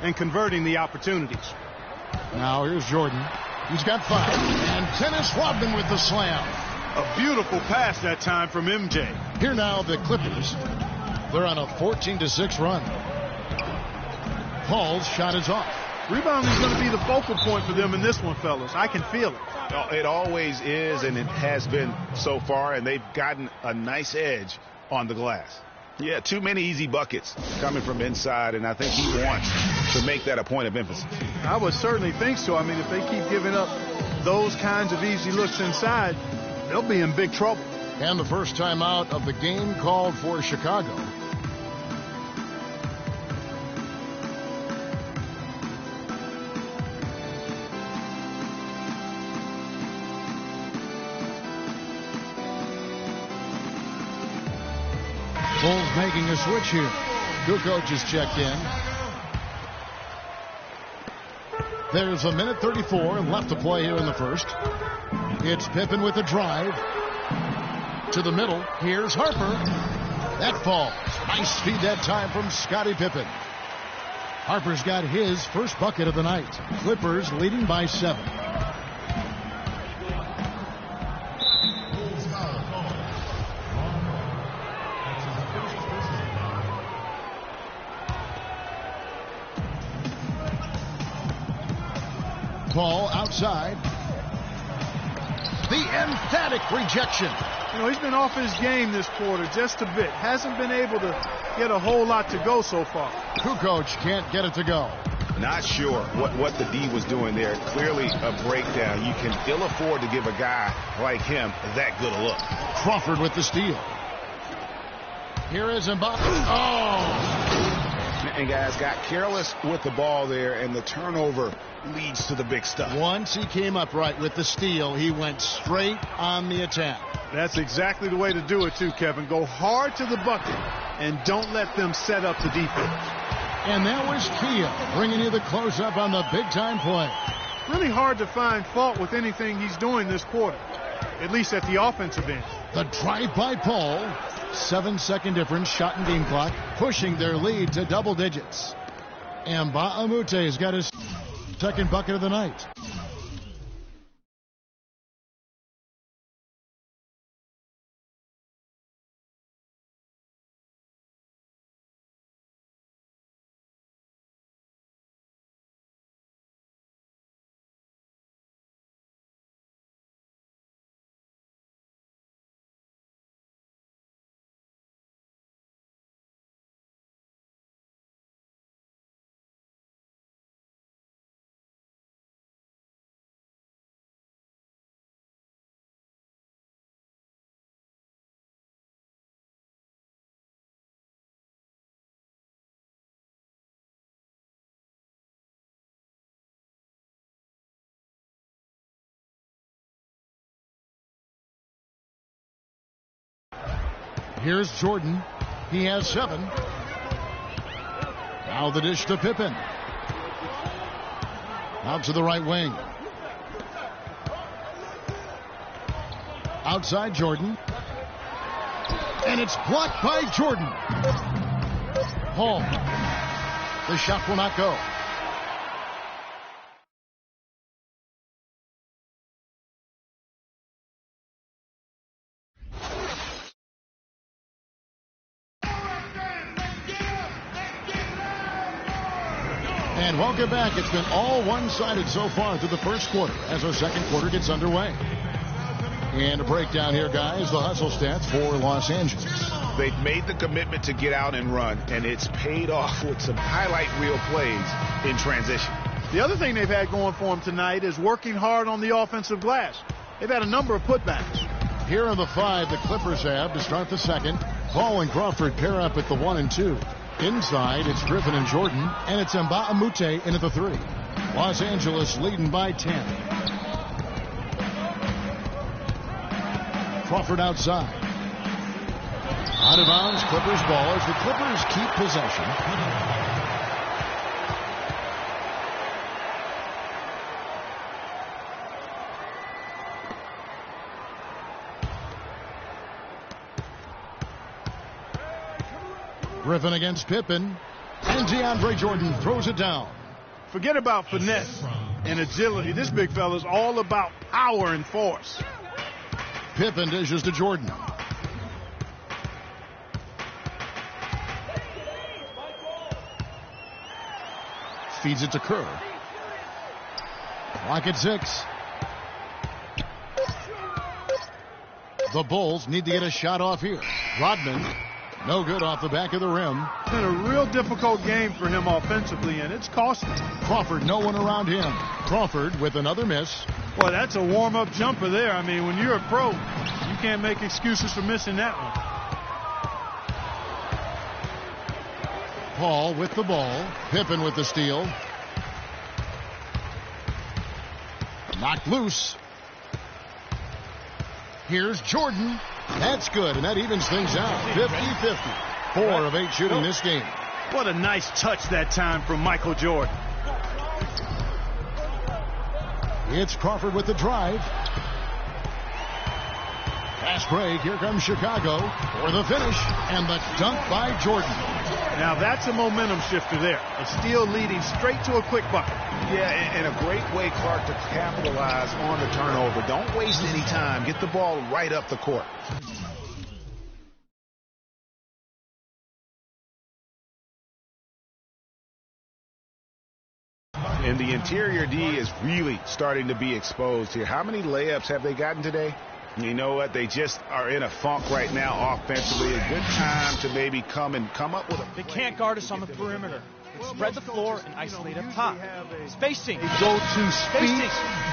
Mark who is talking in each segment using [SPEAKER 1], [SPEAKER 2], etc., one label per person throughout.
[SPEAKER 1] and converting the opportunities.
[SPEAKER 2] Now here's Jordan. He's got 5. And Dennis Rodman with the slam.
[SPEAKER 1] A beautiful pass that time from MJ.
[SPEAKER 2] Here now the Clippers. They're on a 14-6 run. Paul's shot is off.
[SPEAKER 1] Rebounding is going to be the focal point for them in this one, fellas. I can feel it.
[SPEAKER 3] It always is, and it has been so far, and they've gotten a nice edge on the glass. Yeah, too many easy buckets coming from inside, and I think he wants to make that a point of emphasis.
[SPEAKER 1] I would certainly think so. I mean, if they keep giving up those kinds of easy looks inside, they'll be in big trouble.
[SPEAKER 2] And the first timeout of the game called for Chicago. Bulls making a switch here. Kukoc is checked in. There's a minute 34 left to play here in the first. It's Pippen with a drive. To the middle. Here's Harper. That falls. Nice feed that time from Scottie Pippen. Harper's got his first bucket of the night. Clippers leading by 7. Ball outside. The emphatic rejection.
[SPEAKER 1] You know, he's been off his game this quarter just a bit. Hasn't been able to get a whole lot to go so far.
[SPEAKER 2] Kukoc can't get it to go.
[SPEAKER 3] Not sure what the D was doing there. Clearly a breakdown. You can ill afford to give a guy like him that good a look.
[SPEAKER 2] Crawford with the steal. Here is Mbappe. Oh!
[SPEAKER 3] And guys got careless with the ball there, and the turnover leads to the big stuff.
[SPEAKER 2] Once he came upright with the steal, he went straight on the attack.
[SPEAKER 1] That's exactly the way to do it too, Kevin. Go hard to the bucket and don't let them set up the defense.
[SPEAKER 2] And that was Kia bringing you the close-up on the big-time play.
[SPEAKER 1] Really hard to find fault with anything he's doing this quarter, at least at the offensive end.
[SPEAKER 2] The drive by Paul. 7-second difference, shot and game clock, pushing their lead to double digits. And Mba'amute has got his second bucket of the night. Here's Jordan. He has 7. Now the dish to Pippen. Out to the right wing. Outside Jordan. And it's blocked by Jordan. Hall. The shot will not go. And welcome back. It's been all one-sided so far through the first quarter as our second quarter gets underway. And a breakdown here, guys, the hustle stats for Los Angeles.
[SPEAKER 3] They've made the commitment to get out and run, and it's paid off with some highlight reel plays in transition.
[SPEAKER 1] The other thing they've had going for them tonight is working hard on the offensive glass. They've had a number of putbacks.
[SPEAKER 2] Here are the 5 the Clippers have to start the second. Paul and Crawford pair up at the 1 and 2. Inside, it's Griffin and Jordan, and it's Mba'amute into the 3. Los Angeles leading by 10. Crawford outside. Out of bounds, Clippers ball as the Clippers keep possession. Griffin against Pippen. And DeAndre Jordan throws it down.
[SPEAKER 1] Forget about finesse and agility. This big fella is all about power and force.
[SPEAKER 2] Pippen dishes to Jordan. Feeds it to Kerr. Clock at 6. The Bulls need to get a shot off here. Rodman, no good off the back of the rim.
[SPEAKER 1] It's been a real difficult game for him offensively, and it's costing.
[SPEAKER 2] Crawford, no one around him. Crawford with another miss.
[SPEAKER 1] Boy, that's a warm-up jumper there. I mean, when you're a pro, you can't make excuses for missing that one.
[SPEAKER 2] Paul with the ball. Pippen with the steal. Knocked loose. Here's Jordan. That's good, and that evens things out. 50-50. 4 of 8 shooting this game.
[SPEAKER 1] What a nice touch that time from Michael Jordan.
[SPEAKER 2] It's Crawford with the drive. Fast break. Here comes Chicago for the finish. And the dunk by Jordan.
[SPEAKER 1] Now that's a momentum shifter there. A steal leading straight to a quick bucket.
[SPEAKER 3] Yeah, and a great way, Clark, to capitalize on the turnover. Don't waste any time. Get the ball right up the court. And the interior D is really starting to be exposed here. How many layups have they gotten today? You know what? They just are in a funk right now offensively. A good time to maybe come up with a...
[SPEAKER 4] They can't guard us on the perimeter. Spread the floor and isolate up top. Spacing.
[SPEAKER 1] Go-to speed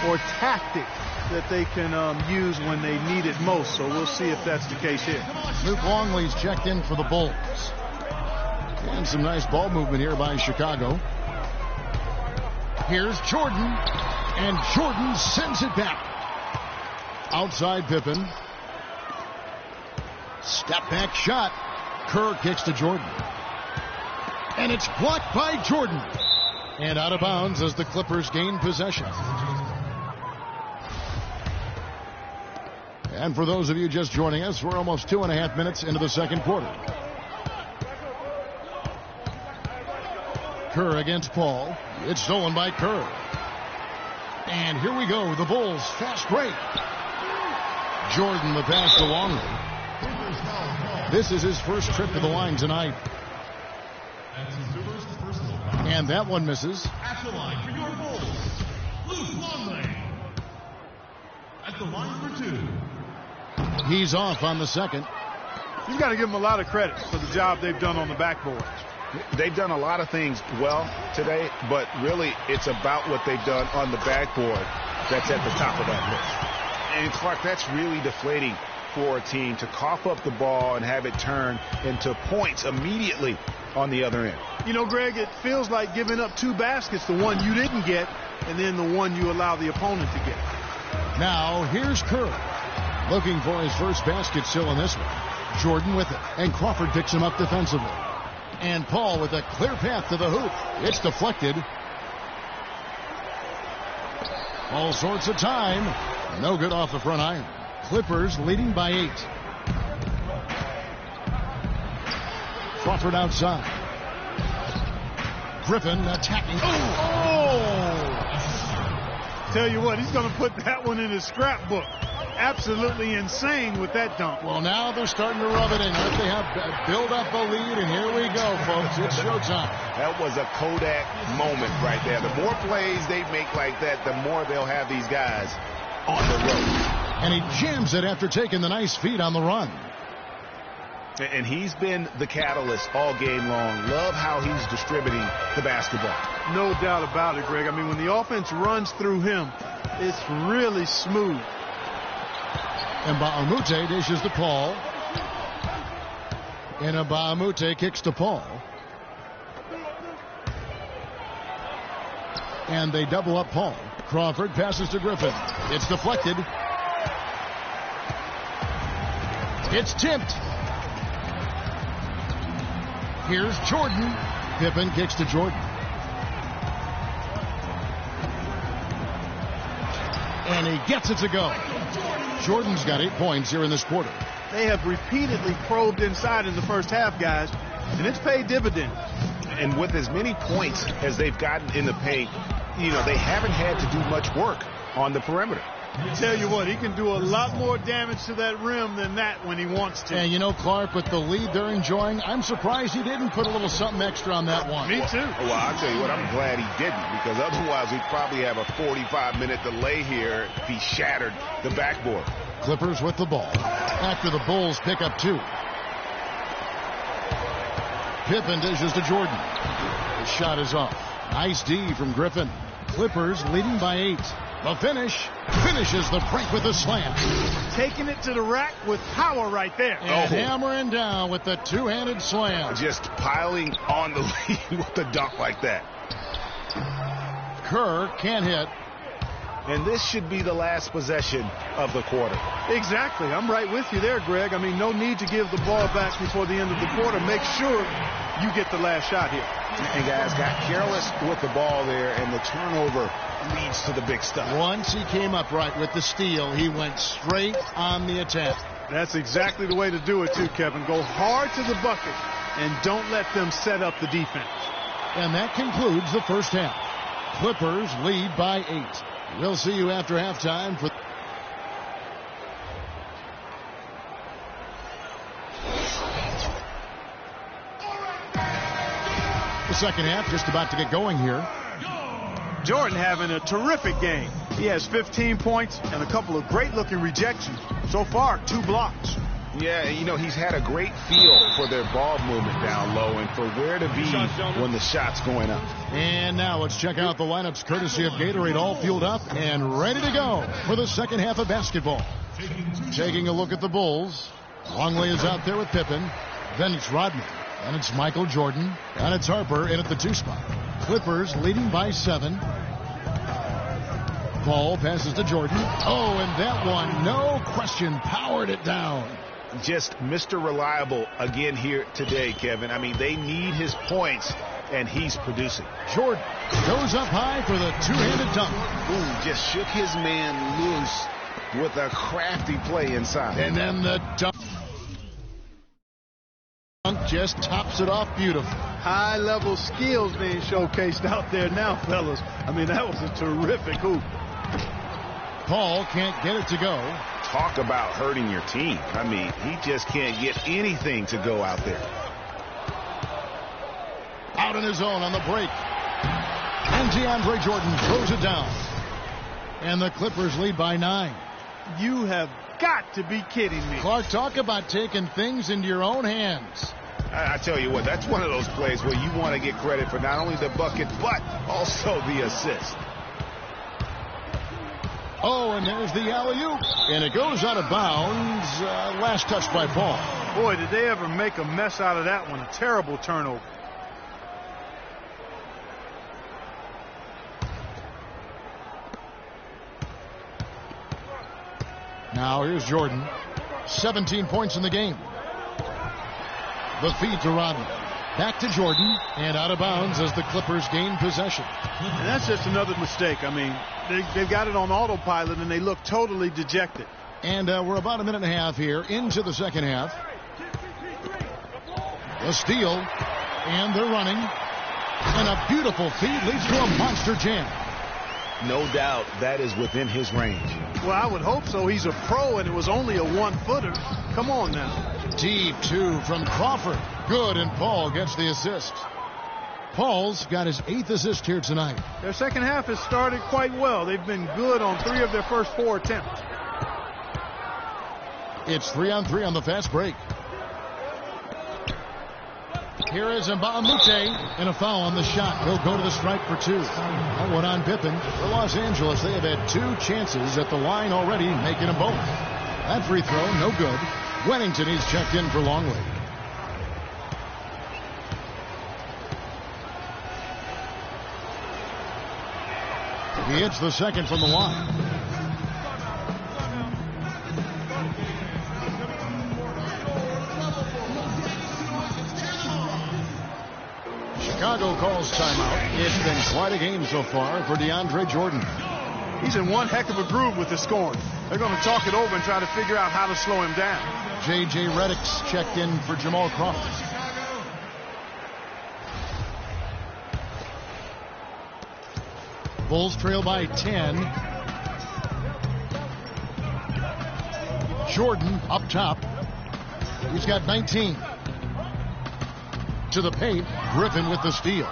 [SPEAKER 1] or tactic that they can use when they need it most. So we'll see if that's the case here.
[SPEAKER 2] Luke Longley's checked in for the Bulls. And some nice ball movement here by Chicago. Here's Jordan. And Jordan sends it back. Outside Pippen. Step back shot. Kerr kicks to Jordan. And it's blocked by Jordan. And out of bounds as the Clippers gain possession. And for those of you just joining us, we're almost 2.5 minutes into the second quarter. Kerr against Paul. It's stolen by Kerr. And here we go. The Bulls fast break. Jordan the pass to Longley. This is his first trip to the line tonight. And that one misses.
[SPEAKER 5] At the line for your Bulls, Luke Longley. At the line for 2.
[SPEAKER 2] He's off on the second.
[SPEAKER 1] You've got to give them a lot of credit for the job they've done on the backboards.
[SPEAKER 3] They've done a lot of things well today, but really it's about what they've done on the backboard that's at the top of that list. And Clark, that's really deflating for a team to cough up the ball and have it turn into points immediately on the other end.
[SPEAKER 1] You know, Greg, it feels like giving up 2 baskets, the one you didn't get, and then the one you allow the opponent to get.
[SPEAKER 2] Now, here's Kerr. Looking for his first basket still in this one. Jordan with it, and Crawford picks him up defensively. And Paul with a clear path to the hoop. It's deflected. All sorts of time. No good off the front iron. Clippers leading by 8. Crawford outside. Griffin attacking.
[SPEAKER 1] Tell you what, he's going to put that one in his scrapbook. Absolutely insane with that dunk.
[SPEAKER 2] Well, now they're starting to rub it in. They have build up a lead, and here we go, folks. It's showtime.
[SPEAKER 3] That was a Kodak moment right there. The more plays they make like that, the more they'll have these guys on the road.
[SPEAKER 2] And he jams it after taking the nice feed on the run.
[SPEAKER 3] And he's been the catalyst all game long. Love how he's distributing the basketball.
[SPEAKER 1] No doubt about it, Greg. I mean, when the offense runs through him, it's really smooth.
[SPEAKER 2] And Baamute dishes to Paul. And Baamute kicks to Paul. And they double up Paul. Crawford passes to Griffin. It's deflected. It's tipped. Here's Jordan. Pippen kicks to Jordan. And he gets it to go. Jordan's got 8 points here in this quarter.
[SPEAKER 1] They have repeatedly probed inside in the first half, guys, and it's paid dividends.
[SPEAKER 3] And with as many points as they've gotten in the paint, you know, they haven't had to do much work on the perimeter.
[SPEAKER 1] I tell you what, he can do a lot more damage to that rim than that when he wants to.
[SPEAKER 2] And you know, Clark, with the lead they're enjoying, I'm surprised he didn't put a little something extra on that one.
[SPEAKER 1] Me too.
[SPEAKER 3] Well, I'll tell you what, I'm glad he didn't, because otherwise we'd probably have a 45-minute delay here if he shattered the backboard.
[SPEAKER 2] Clippers with the ball after the Bulls pick up 2. Pippen dishes to Jordan. The shot is off. Nice D from Griffin. Clippers leading by 8. The finish finishes the break with a slam.
[SPEAKER 1] Taking it to the rack with power right there.
[SPEAKER 2] And hammering down with the two-handed slam.
[SPEAKER 3] Just piling on the lead with a dunk like that.
[SPEAKER 2] Kerr can't hit.
[SPEAKER 3] And this should be the last possession of the quarter.
[SPEAKER 1] Exactly. I'm right with you there, Greg. I mean, no need to give the ball back before the end of the quarter. Make sure you get the last shot here.
[SPEAKER 3] And guys got careless with the ball there, and the turnover leads to the big stuff.
[SPEAKER 2] Once he came up right with the steal, he went straight on the attack.
[SPEAKER 1] That's exactly the way to do it, too, Kevin. Go hard to the bucket and don't let them set up the defense.
[SPEAKER 2] And that concludes the first half. Clippers lead by 8. We'll see you after halftime for the second half. Just about to get going here.
[SPEAKER 1] Jordan having a terrific game. He has 15 points and a couple of great-looking rejections. So far, 2 blocks.
[SPEAKER 3] Yeah, you know, he's had a great feel for their ball movement down low and for where to be when the shot's going up.
[SPEAKER 2] And now let's check out the lineups courtesy of Gatorade, all fueled up and ready to go for the second half of basketball. Taking a look at the Bulls. Longley is out there with Pippen. Then it's Rodman. And it's Michael Jordan. And it's Harper in at the 2 spot. Clippers leading by 7. Ball passes to Jordan. Oh, and that one, no question, powered it down.
[SPEAKER 3] Just Mr. Reliable again here today, Kevin. I mean, they need his points, and he's producing.
[SPEAKER 2] Jordan goes up high for the two-handed dunk.
[SPEAKER 3] Ooh, just shook his man loose with a crafty play inside.
[SPEAKER 2] And then the dunk just tops it off beautiful.
[SPEAKER 1] High-level skills being showcased out there now, fellas. I mean, that was a terrific hoop.
[SPEAKER 2] Paul can't get it to go.
[SPEAKER 3] Talk about hurting your team. I mean, he just can't get anything to go out there.
[SPEAKER 2] Out in his own on the break. And DeAndre Jordan throws it down. And the Clippers lead by 9.
[SPEAKER 1] You have got to be kidding me.
[SPEAKER 2] Clark, talk about taking things into your own hands.
[SPEAKER 3] I tell you what, that's one of those plays where you want to get credit for not only the bucket, but also the assist.
[SPEAKER 2] Oh, and there's the alley-oop. And it goes out of bounds. Last touch by Paul.
[SPEAKER 1] Boy, did they ever make a mess out of that one. A terrible turnover.
[SPEAKER 2] Now here's Jordan. 17 points in the game. The feed to Rodman. Back to Jordan, and out of bounds as the Clippers gain possession.
[SPEAKER 1] And that's just another mistake. I mean, they've got it on autopilot, and they look totally dejected.
[SPEAKER 2] And we're about a minute and a half here into the second half. A steal, and they're running. And a beautiful feed leads to a monster jam.
[SPEAKER 3] No doubt that is within his range.
[SPEAKER 1] Well, I would hope so. He's a pro, and it was only a 1-footer. Come on now.
[SPEAKER 2] Deep 2 from Crawford. Good, and Paul gets the assist. Paul's got his 8th assist here tonight.
[SPEAKER 1] Their second half has started quite well. They've been good on 3 of their first 4 attempts.
[SPEAKER 2] It's 3-on-3 on the fast break. Here is Mbamute, and a foul on the shot. He'll go to the stripe for 2. That one on Pippen. For Los Angeles, they have had 2 chances at the line already, making them both. That free throw, no good. Wennington is checked in for Longley. He hits the second from the line. Chicago calls timeout. It's been quite a game so far for DeAndre Jordan.
[SPEAKER 1] He's in one heck of a groove with the scoring. They're going to talk it over and try to figure out how to slow him down.
[SPEAKER 2] J.J. Redick's checked in for Jamal Crawford. Bulls trail by 10. Jordan up top. He's got 19. To the paint. Griffin with the steal.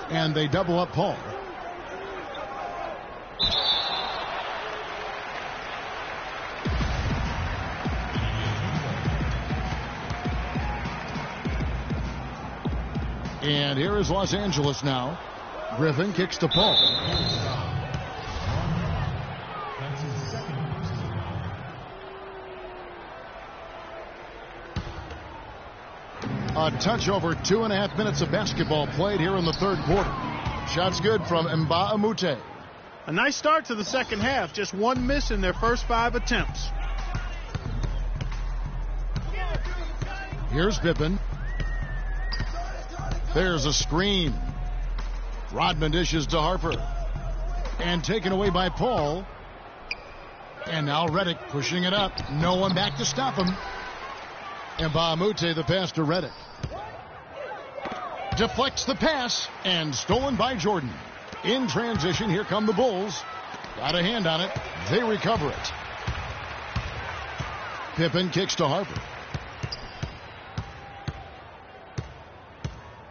[SPEAKER 2] And they double up Paul. And here is Los Angeles now. Griffin kicks to Paul. A touch over 2.5 minutes of basketball played here in the third quarter. Shots good from Mbah-a-Moute.
[SPEAKER 1] A nice start to the second half. Just one miss in their first 5 attempts.
[SPEAKER 2] Here's Pippen. There's a screen. Rodman dishes to Harper. And taken away by Paul. And now Redick pushing it up. No one back to stop him. Mbah-a-Moute the pass to Redick. Deflects the pass and stolen by Jordan. In transition, here come the Bulls. Got a hand on it. They recover it. Pippen kicks to Harper.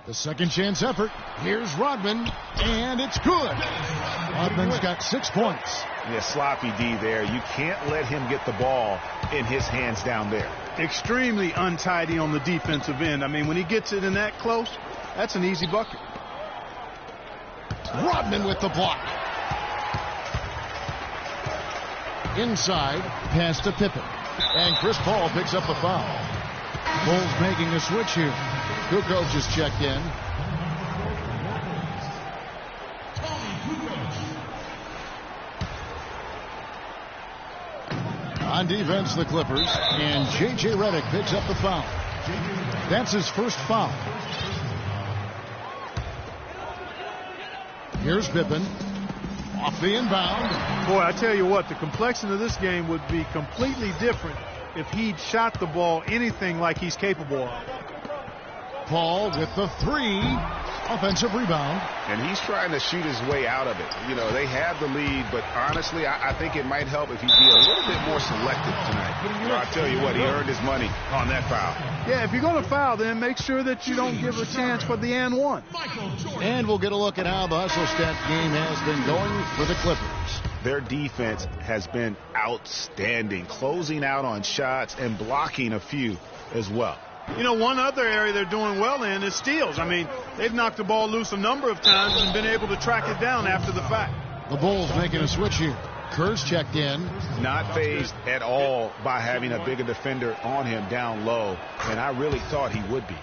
[SPEAKER 2] The second chance effort. Here's Rodman, and it's good. Rodman's got 6 points.
[SPEAKER 3] Yeah, sloppy D there. You can't let him get the ball in his hands down there.
[SPEAKER 1] Extremely untidy on the defensive end. I mean, when he gets it in that close, that's an easy bucket.
[SPEAKER 2] Rodman with the block. Inside, pass to Pippen. And Chris Paul picks up the foul. Bulls making a switch here. Kukoc just checked in. On defense, the Clippers. And J.J. Redick picks up the foul. That's his first foul. Here's Pippen. Off the inbound.
[SPEAKER 1] Boy, I tell you what, the complexion of this game would be completely different if he'd shot the ball anything like he's capable of.
[SPEAKER 2] Paul with the 3. Offensive rebound.
[SPEAKER 3] And he's trying to shoot his way out of it. You know, they have the lead, but honestly, I think it might help if he'd be a little bit more selective tonight. You know, I'll tell you what, he earned his money on that foul.
[SPEAKER 1] Yeah, if you're going to foul, then make sure that you don't give a chance for the and one.
[SPEAKER 2] And we'll get a look at how the hustle stat game has been going for the Clippers.
[SPEAKER 3] Their defense has been outstanding, closing out on shots and blocking a few as well.
[SPEAKER 1] You know, one other area they're doing well in is steals. I mean, they've knocked the ball loose a number of times and been able to track it down after the fact.
[SPEAKER 2] The Bulls making a switch here. Kerr's checked in.
[SPEAKER 3] Not phased at all by having a bigger defender on him down low, and I really thought he would be.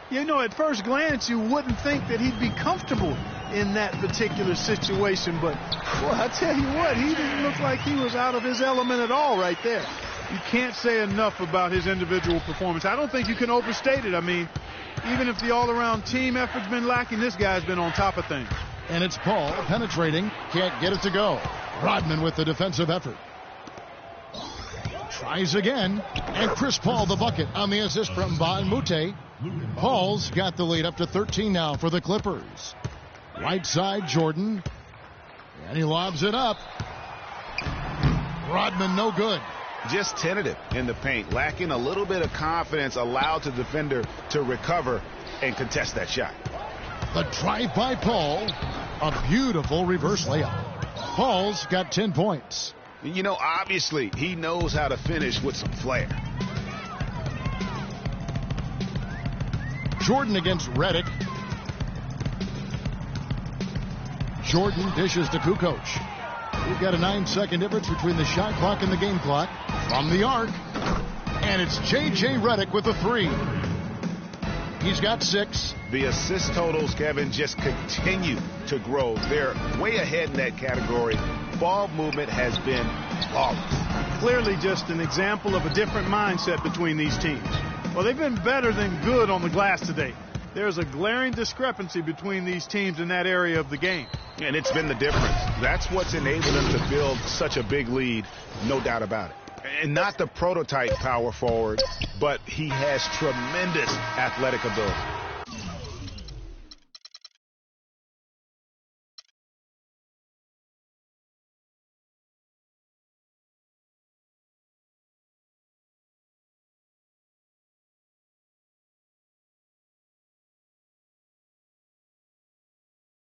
[SPEAKER 1] You know, at first glance, you wouldn't think that he'd be comfortable in that particular situation, but, boy, I tell you what, he didn't look like he was out of his element at all right there. You can't say enough about his individual performance. I don't think you can overstate it. I mean, even if the all-around team effort's been lacking, this guy's been on top of things.
[SPEAKER 2] And it's Paul penetrating. Can't get it to go. Rodman with the defensive effort. Tries again. And Chris Paul the bucket on the assist from Mbah-a-Moute. Paul's got the lead up to 13 now for the Clippers. Right side, Jordan. And he lobs it up. Rodman no good.
[SPEAKER 3] Just tentative in the paint, lacking a little bit of confidence, allowed the defender to recover and contest that shot.
[SPEAKER 2] The drive by Paul, a beautiful reverse layup. Paul's got 10 points.
[SPEAKER 3] You know, obviously, he knows how to finish with some flair.
[SPEAKER 2] Jordan against Redick. Jordan dishes to Kukoc. We've got a 9-second difference between the shot clock and the game clock. From the arc. And it's J.J. Redick with the 3. He's got 6.
[SPEAKER 3] The assist totals, Kevin, just continue to grow. They're way ahead in that category. Ball movement has been flawless.
[SPEAKER 1] Clearly just an example of a different mindset between these teams. Well, they've been better than good on the glass today. There's a glaring discrepancy between these teams in that area of the game.
[SPEAKER 3] And it's been the difference. That's what's enabled them to build such a big lead, no doubt about it. And not the prototype power forward, but he has tremendous athletic ability.